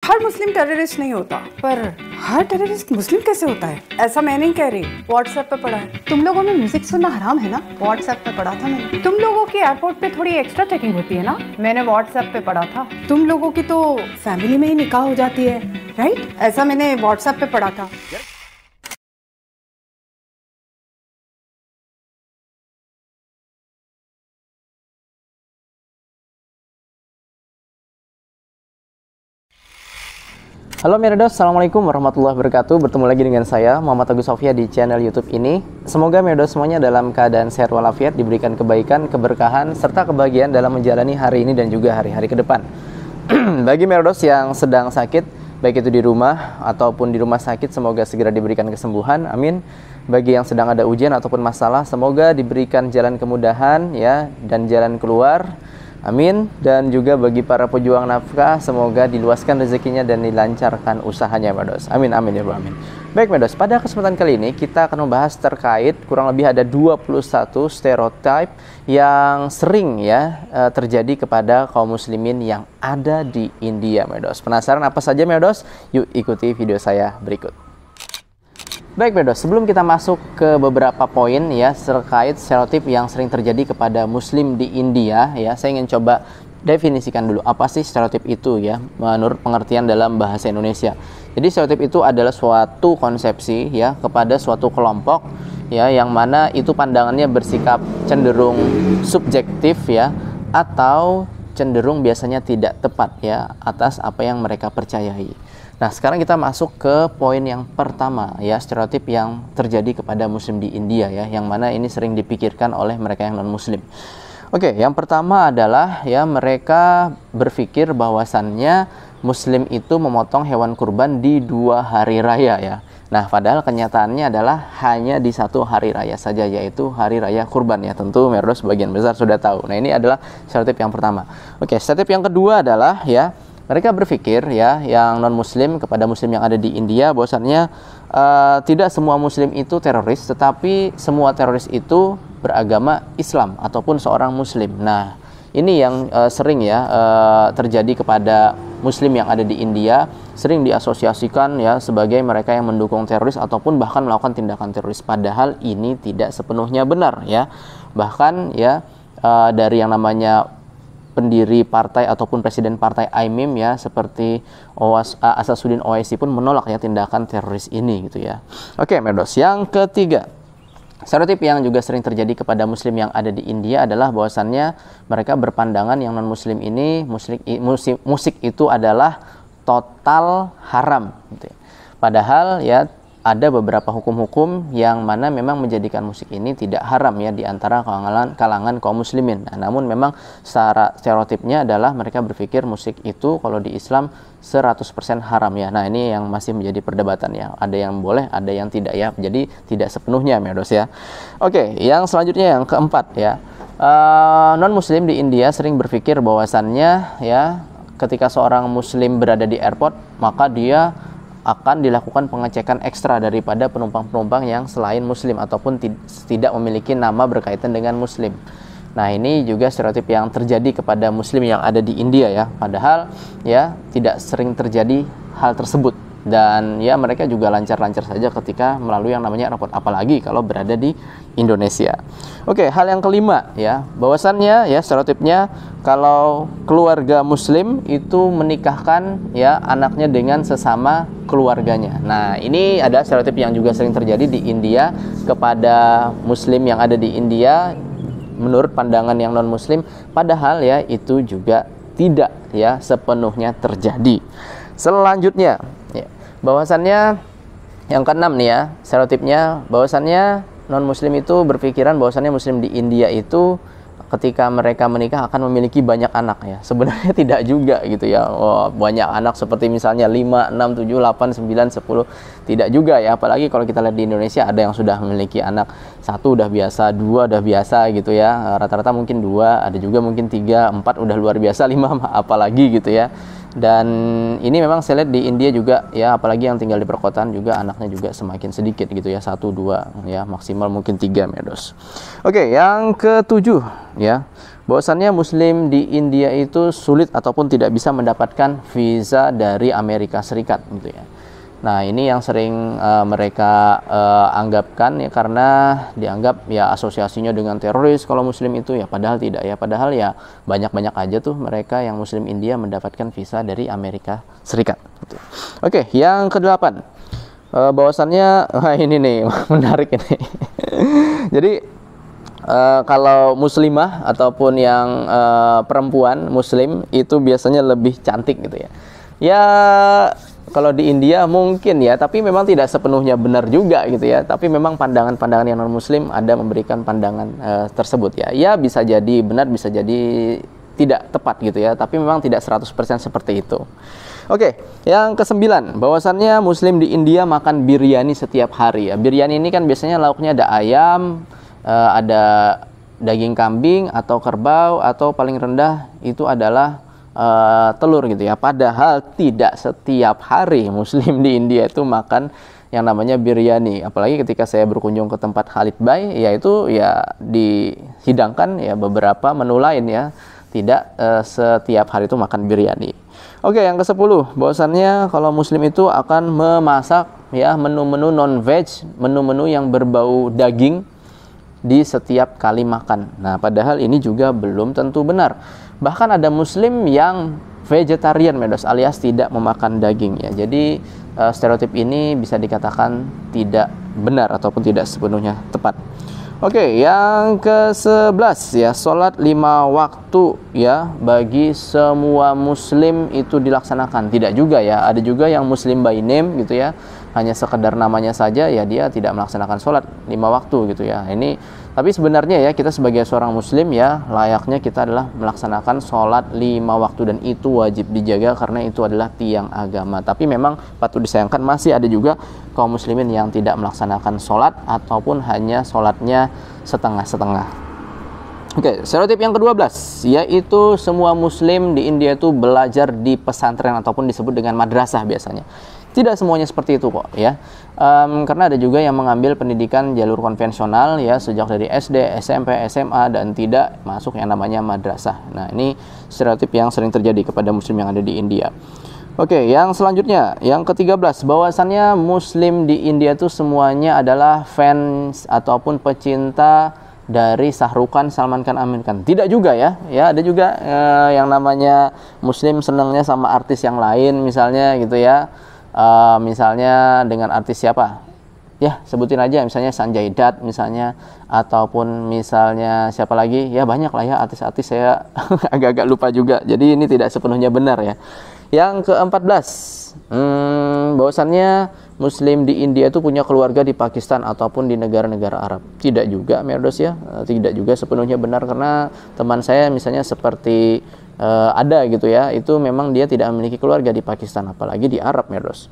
हर मुस्लिम टेररिस्ट नहीं होता, पर हर टेररिस्ट मुस्लिम कैसे होता है? ऐसा मैं नहीं कह रही, व्हाट्सएप पे पढ़ा है। तुम लोगों में म्यूजिक सुनना हराम है ना? व्हाट्सएप पे पढ़ा था मैंने। तुम लोगों की एयरपोर्ट पे थोड़ी एक्स्ट्रा चेकिंग होती है ना? मैंने व्हाट्सएप पे पढ़ा था। तुम लोगों की तो फैमिली में ही निकाह हो जाती है, राइट? ऐसा मैंने व्हाट्सएप पे पढ़ा था। Halo Merdos, Assalamualaikum warahmatullahi wabarakatuh. Bertemu lagi dengan saya Muhammad Agus Sofia di channel YouTube ini. Semoga Merdos semuanya dalam keadaan sehat walafiat, diberikan kebaikan, keberkahan, serta kebahagiaan dalam menjalani hari ini dan juga hari-hari ke depan. Bagi Merdos yang sedang sakit, baik itu di rumah ataupun di rumah sakit, semoga segera diberikan kesembuhan, amin. Bagi yang sedang ada ujian ataupun masalah, semoga diberikan jalan kemudahan ya dan jalan keluar, amin. Dan juga bagi para pejuang nafkah, semoga diluaskan rezekinya dan dilancarkan usahanya, Merdos. Amin, amin ya Rabbal Alamin. Baik Merdos, pada kesempatan kali ini kita akan membahas terkait kurang lebih ada 21 stereotip yang sering ya terjadi kepada kaum muslimin yang ada di India, Merdos. Penasaran apa saja, Merdos? Yuk ikuti video saya berikut. Baik Merdos, sebelum kita masuk ke beberapa poin ya terkait stereotip yang sering terjadi kepada muslim di India ya, saya ingin coba definisikan dulu apa sih stereotip itu ya menurut pengertian dalam bahasa Indonesia. Jadi stereotip itu adalah suatu konsepsi ya kepada suatu kelompok ya yang mana itu pandangannya bersikap cenderung subjektif ya atau cenderung biasanya tidak tepat ya atas apa yang mereka percayai. Nah, sekarang kita masuk ke poin yang pertama ya, stereotip yang terjadi kepada muslim di India ya, yang mana ini sering dipikirkan oleh mereka yang non-muslim. Oke, yang pertama adalah ya mereka berpikir bahwasannya muslim itu memotong hewan kurban di 2 hari raya ya. Nah, padahal kenyataannya adalah hanya di 1 hari raya saja, yaitu hari raya kurban ya. Tentu Merdos sebagian besar sudah tahu. Nah, ini adalah stereotip yang pertama. Oke, stereotip yang kedua adalah ya mereka berpikir ya yang non muslim kepada muslim yang ada di India bahwasannya tidak semua muslim itu teroris, tetapi semua teroris itu beragama Islam ataupun seorang muslim. Nah, ini yang sering ya terjadi kepada muslim yang ada di India, sering diasosiasikan ya sebagai mereka yang mendukung teroris ataupun bahkan melakukan tindakan teroris, padahal ini tidak sepenuhnya benar ya. Bahkan ya dari yang namanya pendiri partai ataupun presiden partai AIMIM ya seperti Asaduddin Owaisi pun menolak ya tindakan teroris ini gitu ya. Oke Merdos, yang ketiga stereotip yang juga sering terjadi kepada muslim yang ada di India adalah bahwasannya mereka berpandangan yang non muslim ini musik itu adalah total haram gitu ya. Padahal ya ada beberapa hukum-hukum yang mana memang menjadikan musik ini tidak haram ya di antara kalangan kaum muslimin. Nah, namun memang secara stereotipnya adalah mereka berpikir musik itu kalau di Islam 100% haram ya. Nah, ini yang masih menjadi perdebatan ya. Ada yang boleh, ada yang tidak ya. Jadi tidak sepenuhnya Merdos ya. Oke, yang selanjutnya yang keempat ya. Non muslim di India sering berpikir bahwasannya ya ketika seorang muslim berada di airport, maka dia akan dilakukan pengecekan ekstra daripada penumpang-penumpang yang selain muslim ataupun tidak memiliki nama berkaitan dengan muslim. Nah, ini juga stereotip yang terjadi kepada muslim yang ada di India ya. Padahal ya tidak sering terjadi hal tersebut dan ya mereka juga lancar-lancar saja ketika melalui yang namanya airport, apalagi kalau berada di Indonesia. Oke, hal yang kelima ya, bahwasannya ya stereotipnya kalau keluarga muslim itu menikahkan ya anaknya dengan sesama keluarganya. Nah, ini ada stereotip yang juga sering terjadi di India kepada muslim yang ada di India menurut pandangan yang non muslim, padahal ya itu juga tidak ya sepenuhnya terjadi. Selanjutnya ya, bahwasannya yang keenam nih ya, stereotipnya bahwasannya non muslim itu berpikiran bahwasannya muslim di India itu ketika mereka menikah akan memiliki banyak anak ya. Sebenarnya tidak juga gitu ya. Oh, banyak anak seperti misalnya 5, 6, 7, 8, 9, 10. Tidak juga ya. Apalagi kalau kita lihat di Indonesia ada yang sudah memiliki anak 1 udah biasa, 2 udah biasa gitu ya. Rata-rata mungkin 2, ada juga mungkin 3, 4 udah luar biasa, 5 apalagi gitu ya. Dan ini memang saya lihat di India juga ya, apalagi yang tinggal di perkotaan juga anaknya juga semakin sedikit gitu ya, 1-2 ya, maksimal mungkin 3 Medos. Oke, yang ketujuh ya, bahwasannya Muslim di India itu sulit ataupun tidak bisa mendapatkan visa dari Amerika Serikat gitu ya. Nah, ini yang sering mereka anggapkan ya, karena dianggap ya asosiasinya dengan teroris kalau Muslim itu ya, padahal tidak ya. Padahal ya banyak-banyak aja tuh mereka yang Muslim India mendapatkan visa dari Amerika Serikat gitu. Oke, yang kedelapan, bahwasannya ini nih menarik ini. Jadi kalau muslimah ataupun yang perempuan Muslim itu biasanya lebih cantik gitu ya. Ya kalau di India mungkin ya, tapi memang tidak sepenuhnya benar juga gitu ya. Tapi memang pandangan-pandangan yang non-Muslim ada memberikan pandangan tersebut ya. Ya bisa jadi benar, bisa jadi tidak tepat gitu ya. Tapi memang tidak 100% seperti itu. Oke, yang kesembilan, bahwasannya Muslim di India makan biryani setiap hari ya. Biryani ini kan biasanya lauknya ada ayam, ada daging kambing atau kerbau, atau paling rendah itu adalah telur gitu ya. Padahal tidak setiap hari Muslim di India itu makan yang namanya biryani. Apalagi ketika saya berkunjung ke tempat Khalid Bhai, yaitu ya dihidangkan ya beberapa menu lain ya. Tidak setiap hari itu makan biryani. Oke, yang ke-10, bahwasannya kalau Muslim itu akan memasak ya menu-menu non-veg, menu-menu yang berbau daging di setiap kali makan. Nah, padahal ini juga belum tentu benar. Bahkan ada Muslim yang vegetarian Medos, alias tidak memakan daging ya. Jadi stereotip ini bisa dikatakan tidak benar ataupun tidak sepenuhnya tepat. Oke, yang ke-11 ya, sholat 5 waktu ya bagi semua Muslim itu dilaksanakan. Tidak juga ya, ada juga yang Muslim by name gitu ya, hanya sekedar namanya saja ya, dia tidak melaksanakan sholat 5 waktu gitu ya. Ini tapi sebenarnya ya, kita sebagai seorang Muslim ya, layaknya kita adalah melaksanakan sholat 5 waktu, dan itu wajib dijaga karena itu adalah tiang agama. Tapi memang patut disayangkan masih ada juga kaum muslimin yang tidak melaksanakan sholat ataupun hanya sholatnya setengah-setengah. Oke, stereotip yang ke-12, yaitu semua Muslim di India itu belajar di pesantren ataupun disebut dengan madrasah biasanya. Tidak semuanya seperti itu kok ya, karena ada juga yang mengambil pendidikan jalur konvensional ya, sejak dari SD, SMP, SMA, dan tidak masuk yang namanya madrasah. Nah, ini stereotip yang sering terjadi kepada Muslim yang ada di India. Oke, yang selanjutnya, yang ke-13, bahwasannya Muslim di India itu semuanya adalah fans ataupun pecinta dari Shah Rukh Khan, Salman Khan, Amir Khan. Tidak juga ya, ada juga yang namanya Muslim senangnya sama artis yang lain misalnya gitu ya. Misalnya dengan artis siapa ya, sebutin aja, misalnya Sanjay Dutt misalnya, ataupun misalnya siapa lagi ya, banyak lah ya artis-artis, saya agak-agak lupa juga, jadi ini tidak sepenuhnya benar ya. Yang ke-14, bahwasannya Muslim di India itu punya keluarga di Pakistan ataupun di negara-negara Arab. Tidak juga Merdos ya, tidak juga sepenuhnya benar, karena teman saya misalnya seperti ada gitu ya, itu memang dia tidak memiliki keluarga di Pakistan, apalagi di Arab Merdos.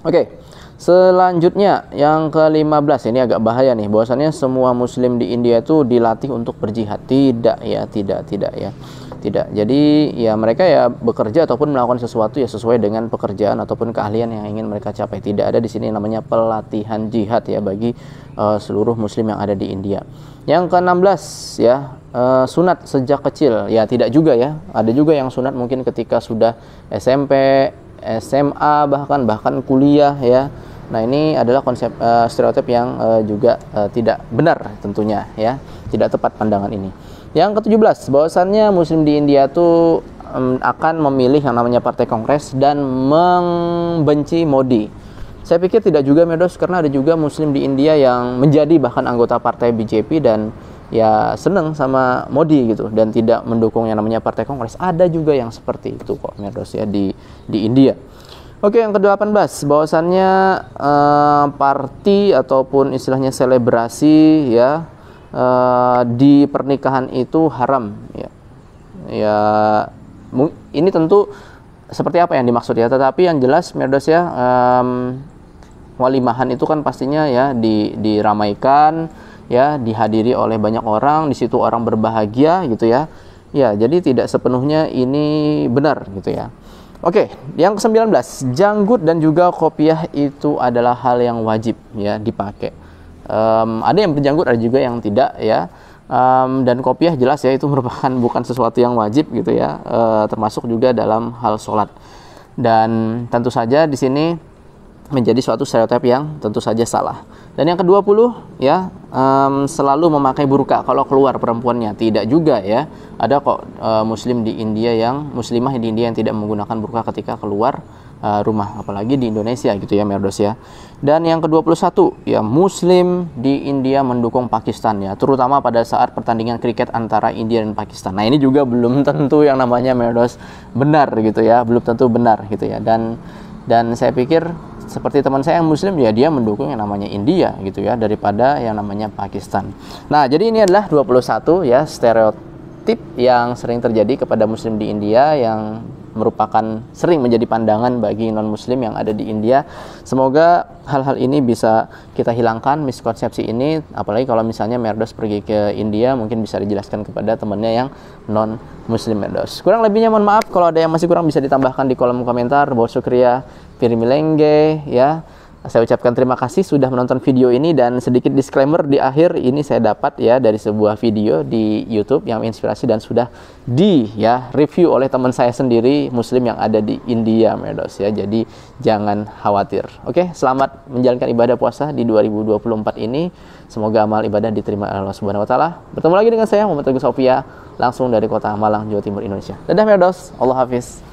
Oke, selanjutnya yang ke-15, ini agak bahaya nih, bahwasannya semua Muslim di India itu dilatih untuk berjihad. Tidak ya, tidak ya. Tidak. Jadi ya mereka ya bekerja ataupun melakukan sesuatu ya sesuai dengan pekerjaan ataupun keahlian yang ingin mereka capai. Tidak ada di sini namanya pelatihan jihad ya bagi seluruh Muslim yang ada di India. Yang ke-16 ya, sunat sejak kecil. Ya tidak juga ya. Ada juga yang sunat mungkin ketika sudah SMP, SMA, bahkan kuliah ya. Nah, ini adalah konsep stereotip yang juga tidak benar tentunya ya. Tidak tepat pandangan ini. Yang ke-17, bahwasannya Muslim di India itu akan memilih yang namanya Partai Kongres dan membenci Modi. Saya pikir tidak juga Medos, karena ada juga Muslim di India yang menjadi bahkan anggota partai BJP dan ya seneng sama Modi gitu, dan tidak mendukung yang namanya Partai Kongres. Ada juga yang seperti itu kok Medos ya di India. Oke, yang ke-18, bahwasannya party ataupun istilahnya selebrasi ya di pernikahan itu haram ya. Ya ini tentu seperti apa yang dimaksud ya, tetapi yang jelas Merdos ya, walimahan itu kan pastinya ya diramaikan ya, dihadiri oleh banyak orang, di situ orang berbahagia gitu ya. Ya, jadi tidak sepenuhnya ini benar gitu ya. Oke, yang ke-19, janggut dan juga kopiah itu adalah hal yang wajib ya dipakai. Ada yang berjanggut, ada juga yang tidak ya. Dan kopiah jelas ya itu merupakan bukan sesuatu yang wajib gitu ya, termasuk juga dalam hal sholat. Dan tentu saja di sini menjadi suatu stereotip yang tentu saja salah. Dan yang ke-20 ya, selalu memakai burka kalau keluar perempuannya. Tidak juga ya. Ada kok muslimah di India yang tidak menggunakan burka ketika keluar rumah, apalagi di Indonesia gitu ya Merdos ya. Dan yang ke-21 ya, muslim di India mendukung Pakistan ya, terutama pada saat pertandingan kriket antara India dan Pakistan. Nah, ini juga belum tentu yang namanya Merdos benar gitu ya, belum tentu benar gitu ya. Dan saya pikir seperti teman saya yang muslim ya, dia mendukung yang namanya India gitu ya daripada yang namanya Pakistan. Nah, jadi ini adalah 21 ya stereotip yang sering terjadi kepada muslim di India, yang merupakan sering menjadi pandangan bagi non-muslim yang ada di India. Semoga hal-hal ini bisa kita hilangkan, miskonsepsi ini, apalagi kalau misalnya Merdos pergi ke India, mungkin bisa dijelaskan kepada temannya yang non-muslim Merdos. Kurang lebihnya mohon maaf, kalau ada yang masih kurang bisa ditambahkan di kolom komentar. Bahwa syukriya Pirimilengge ya. Saya ucapkan terima kasih sudah menonton video ini, dan sedikit disclaimer di akhir, ini saya dapat ya dari sebuah video di YouTube yang menginspirasi dan sudah review oleh teman saya sendiri muslim yang ada di India Merdos ya. Jadi jangan khawatir. Oke, selamat menjalankan ibadah puasa di 2024 ini. Semoga amal ibadah diterima Allah Subhanahu wa taala. Bertemu lagi dengan saya Muhammad Teguh Sofia langsung dari kota Malang, Jawa Timur, Indonesia. Dadah Merdos, Allah Hafiz.